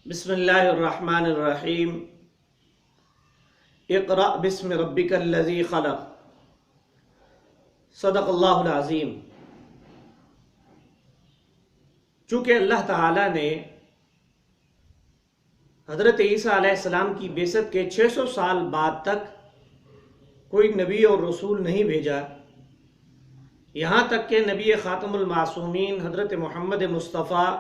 بسم اللہ الرحمن الرحیم اقرأ بسم ربک الذی خلق صدق اللہ العظیم۔ چونکہ اللہ تعالیٰ نے حضرت عیسیٰ علیہ السلام کی بعثت کے 600 سال بعد تک کوئی نبی اور رسول نہیں بھیجا، یہاں تک کہ نبی خاتم المعصومین حضرت محمد مصطفیٰ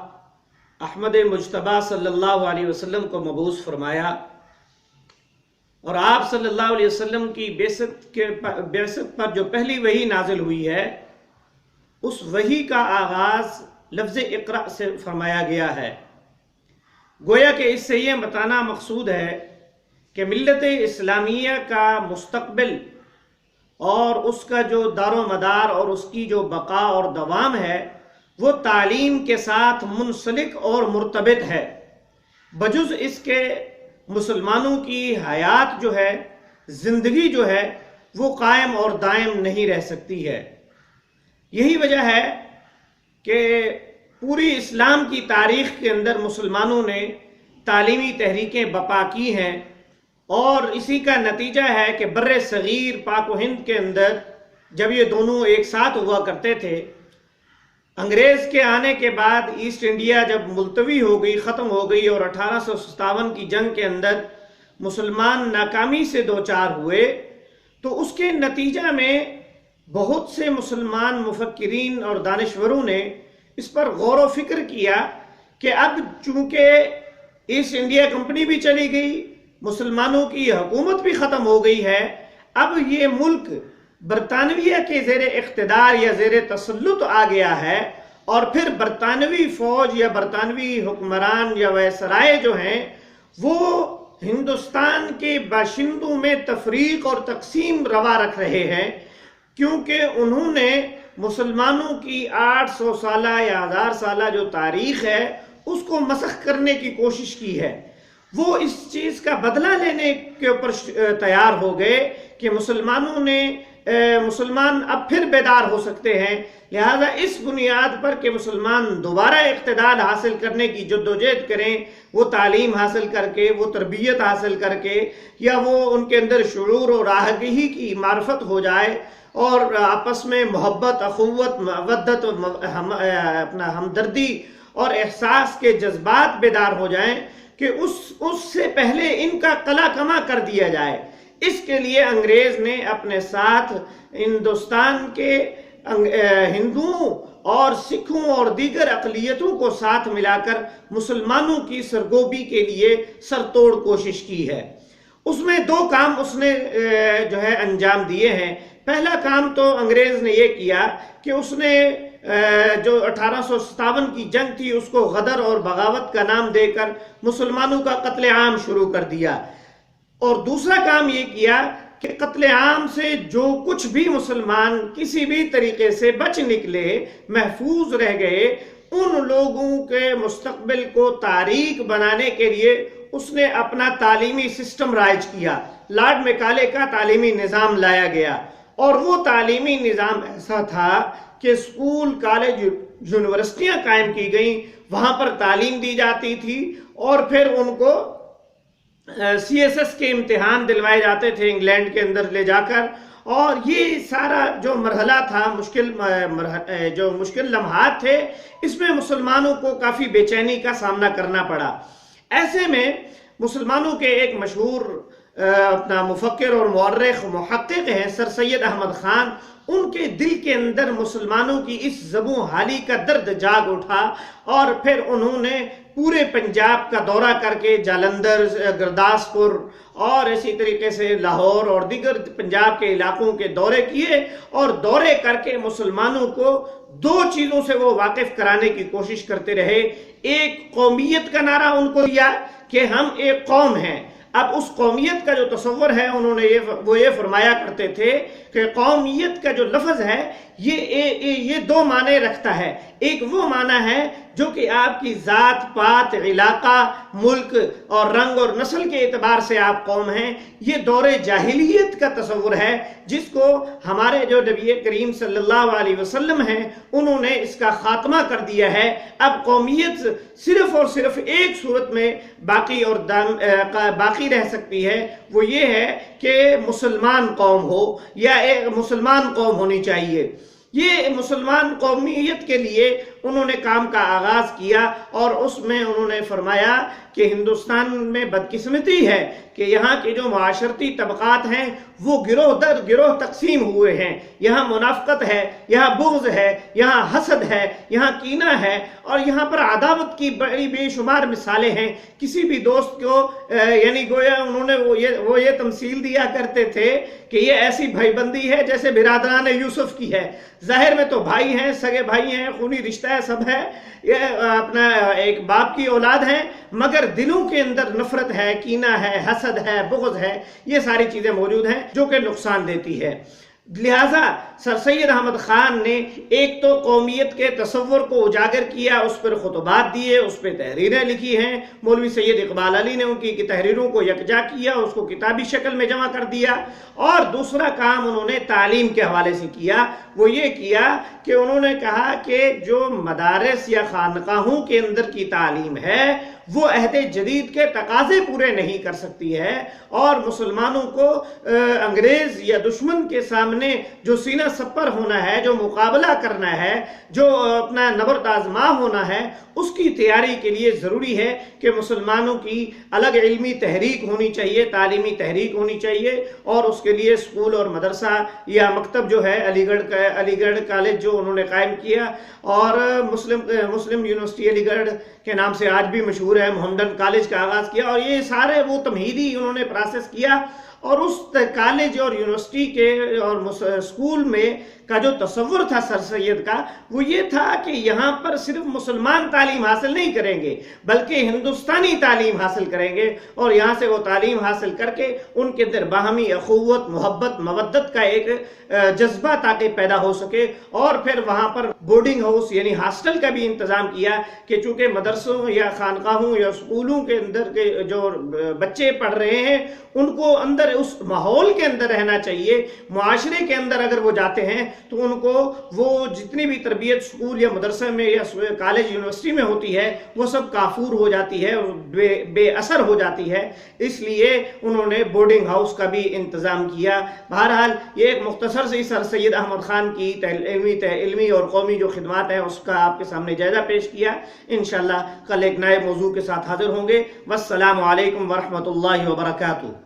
احمد مجتبیٰ صلی اللہ علیہ وسلم کو مبعوث فرمایا، اور آپ صلی اللہ علیہ وسلم کی بعثت پر جو پہلی وحی نازل ہوئی ہے، اس وحی کا آغاز لفظ اقرأ سے فرمایا گیا ہے۔ گویا کہ اس سے یہ بتانا مقصود ہے کہ ملت اسلامیہ کا مستقبل اور اس کا جو دار و مدار اور اس کی جو بقا اور دوام ہے وہ تعلیم کے ساتھ منسلک اور مرتبط ہے۔ بجز اس کے مسلمانوں کی حیات جو ہے، زندگی جو ہے، وہ قائم اور دائم نہیں رہ سکتی ہے۔ یہی وجہ ہے کہ پوری اسلام کی تاریخ کے اندر مسلمانوں نے تعلیمی تحریکیں بپا کی ہیں، اور اسی کا نتیجہ ہے کہ بر صغیر پاک و ہند کے اندر جب یہ دونوں ایک ساتھ ہوا کرتے تھے، انگریز کے آنے کے بعد ایسٹ انڈیا جب ملتوی ہو گئی، ختم ہو گئی، اور 1857 کی جنگ کے اندر مسلمان ناکامی سے دوچار ہوئے، تو اس کے نتیجہ میں بہت سے مسلمان مفکرین اور دانشوروں نے اس پر غور و فکر کیا کہ اب چونکہ ایسٹ انڈیا کمپنی بھی چلی گئی، مسلمانوں کی حکومت بھی ختم ہو گئی ہے، اب یہ ملک برطانویہ کے زیر اقتدار یا زیر تسلط آ گیا ہے، اور پھر برطانوی فوج یا برطانوی حکمران یا وائسرائے جو ہیں وہ ہندوستان کے باشندوں میں تفریق اور تقسیم روا رکھ رہے ہیں، کیونکہ انہوں نے مسلمانوں کی 800 سالہ یا 1000 سالہ جو تاریخ ہے اس کو مسخ کرنے کی کوشش کی ہے۔ وہ اس چیز کا بدلہ لینے کے اوپر تیار ہو گئے کہ مسلمان اب پھر بیدار ہو سکتے ہیں، لہذا اس بنیاد پر کہ مسلمان دوبارہ اقتدار حاصل کرنے کی جدوجہد کریں، وہ تعلیم حاصل کر کے، وہ تربیت حاصل کر کے، یا وہ ان کے اندر شعور اور آگہی کی معرفت ہو جائے، اور آپس میں محبت، اخوت، مودت، اپنا ہمدردی اور احساس کے جذبات بیدار ہو جائیں، کہ اس سے پہلے ان کا قلع کما کر دیا جائے۔ اس کے لیے انگریز نے اپنے ساتھ ہندوستان کے ہندوؤں اور سکھوں اور دیگر اقلیتوں کو ساتھ ملا کر مسلمانوں کی سرگوبی کے لیے سر توڑ کوشش کی ہے۔ اس میں 2 کام اس نے جو ہے انجام دیے ہیں۔ پہلا کام تو انگریز نے یہ کیا کہ اس نے جو 1857 کی جنگ تھی اس کو غدر اور بغاوت کا نام دے کر مسلمانوں کا قتل عام شروع کر دیا، اور دوسرا کام یہ کیا کہ قتل عام سے جو کچھ بھی مسلمان کسی بھی طریقے سے بچ نکلے، محفوظ رہ گئے، ان لوگوں کے مستقبل کو تاریک بنانے کے لیے اس نے اپنا تعلیمی سسٹم رائج کیا۔ لارڈ میکالے کا تعلیمی نظام لایا گیا، اور وہ تعلیمی نظام ایسا تھا کہ اسکول، کالج، یونیورسٹیاں قائم کی گئیں، وہاں پر تعلیم دی جاتی تھی، اور پھر ان کو سی ایس ایس کے امتحان دلوائے جاتے تھے انگلینڈ کے اندر لے جا کر، اور یہ سارا جو مرحلہ تھا، جو مشکل لمحات تھے، اس میں مسلمانوں کو کافی بے چینی کا سامنا کرنا پڑا۔ ایسے میں مسلمانوں کے ایک مشہور اپنا مفکر اور مورخ محقق ہیں سر سید احمد خان، ان کے دل کے اندر مسلمانوں کی اس زبوں حالی کا درد جاگ اٹھا، اور پھر انہوں نے پورے پنجاب کا دورہ کر کے جالندھر، گرداسپور اور اسی طریقے سے لاہور اور دیگر پنجاب کے علاقوں کے دورے کیے، اور دورے کر کے مسلمانوں کو 2 چیزوں سے وہ واقف کرانے کی کوشش کرتے رہے۔ ایک قومیت کا نعرہ ان کو دیا کہ ہم ایک قوم ہیں۔ اب اس قومیت کا جو تصور ہے انہوں نے وہ یہ فرمایا کرتے تھے کہ قومیت کا جو لفظ ہے یہ 2 معنی رکھتا ہے۔ ایک وہ معنی ہے جو کہ آپ کی ذات پات علاقہ ملک اور رنگ اور نسل کے اعتبار سے آپ قوم ہیں، یہ دور جاہلیت کا تصور ہے جس کو ہمارے جو نبی کریم صلی اللہ علیہ وسلم ہیں انہوں نے اس کا خاتمہ کر دیا ہے۔ اب قومیت صرف اور صرف ایک صورت میں باقی رہ سکتی ہے، وہ یہ ہے کہ مسلمان قوم ہو یا ایک مسلمان قوم ہونی چاہیے۔ یہ مسلمان قومیت کے لیے انہوں نے کام کا آغاز کیا اور اس میں انہوں نے فرمایا کہ ہندوستان میں بدقسمتی ہے کہ یہاں کے جو معاشرتی طبقات ہیں وہ گروہ در گروہ تقسیم ہوئے ہیں۔ یہاں منافقت ہے، یہاں بغض ہے، یہاں حسد ہے، یہاں کینہ ہے، اور یہاں پر عداوت کی بڑی بے شمار مثالیں ہیں۔ کسی بھی دوست کو یعنی گویا انہوں نے وہ یہ تمثیل دیا کرتے تھے کہ یہ ایسی بھائی بندی ہے جیسے برادران یوسف کی ہے۔ ظاہر میں تو بھائی ہیں، سگے بھائی ہیں، خونی رشتہ ہے، سب ہے، یہ اپنا ایک باپ کی اولاد ہیں، مگر دلوں کے اندر نفرت ہے، کینہ ہے، حسد ہے، بغض ہے، یہ ساری چیزیں موجود ہیں جو کہ نقصان دیتی ہے۔ لہٰذا سر سید احمد خان نے ایک تو قومیت کے تصور کو اجاگر کیا، اس پر خطبات دیے، اس پہ تحریریں لکھی ہیں۔ مولوی سید اقبال علی نے ان کی تحریروں کو یکجا کیا، اس کو کتابی شکل میں جمع کر دیا۔ اور دوسرا کام انہوں نے تعلیم کے حوالے سے کیا، وہ یہ کیا کہ انہوں نے کہا کہ جو مدارس یا خانقاہوں کے اندر کی تعلیم ہے وہ عہد جدید کے تقاضے پورے نہیں کر سکتی ہے، اور مسلمانوں کو انگریز یا دشمن کے سامنے جو سینہ سپر ہونا ہے، جو مقابلہ کرنا ہے، جو اپنا نبرد آزما ہونا ہے، اس کی تیاری کے لیے ضروری ہے کہ مسلمانوں کی الگ علمی تحریک ہونی چاہیے، تعلیمی تحریک ہونی چاہیے، اور اس کے لیے اسکول اور مدرسہ یا مکتب جو ہے علی گڑھ کالج جو انہوں نے قائم کیا، اور مسلم یونیورسٹی علی گڑھ کے نام سے آج بھی مشہور ہے، محمدن کالج کا آغاز کیا، اور یہ سارے وہ تمہیدی انہوں نے پروسیس کیا۔ اور اس کالج اور یونیورسٹی کے اور اسکول میں کا جو تصور تھا سر سید کا، وہ یہ تھا کہ یہاں پر صرف مسلمان تعلیم حاصل نہیں کریں گے بلکہ ہندوستانی تعلیم حاصل کریں گے، اور یہاں سے وہ تعلیم حاصل کر کے ان کے اندر باہمی اخوت، محبت، مودت کا ایک جذبہ تاکہ پیدا ہو سکے۔ اور پھر وہاں پر بورڈنگ ہاؤس یعنی ہاسٹل کا بھی انتظام کیا کہ چونکہ مدرسوں یا خانقاہوں یا اسکولوں کے اندر کے جو بچے پڑھ رہے ہیں ان کو اندر اس ماحول کے اندر رہنا چاہیے، معاشرے کے اندر اگر وہ جاتے ہیں تو ان کو وہ جتنی بھی تربیت اسکول یا مدرسے میں یا کالج یونیورسٹی میں ہوتی ہے وہ سب کافور ہو جاتی ہے، بے اثر ہو جاتی ہے۔ اس لیے انہوں نے بورڈنگ ہاؤس کا بھی انتظام کیا۔ بہرحال یہ ایک مختصر سی سر سید احمد خان کی علمی اور قومی جو خدمات ہیں اس کا آپ کے سامنے جائزہ پیش کیا۔ انشاءاللہ کل ایک نئے موضوع کے ساتھ حاضر ہوں گے۔ والسلام علیکم ورحمۃ اللہ وبرکاتہ۔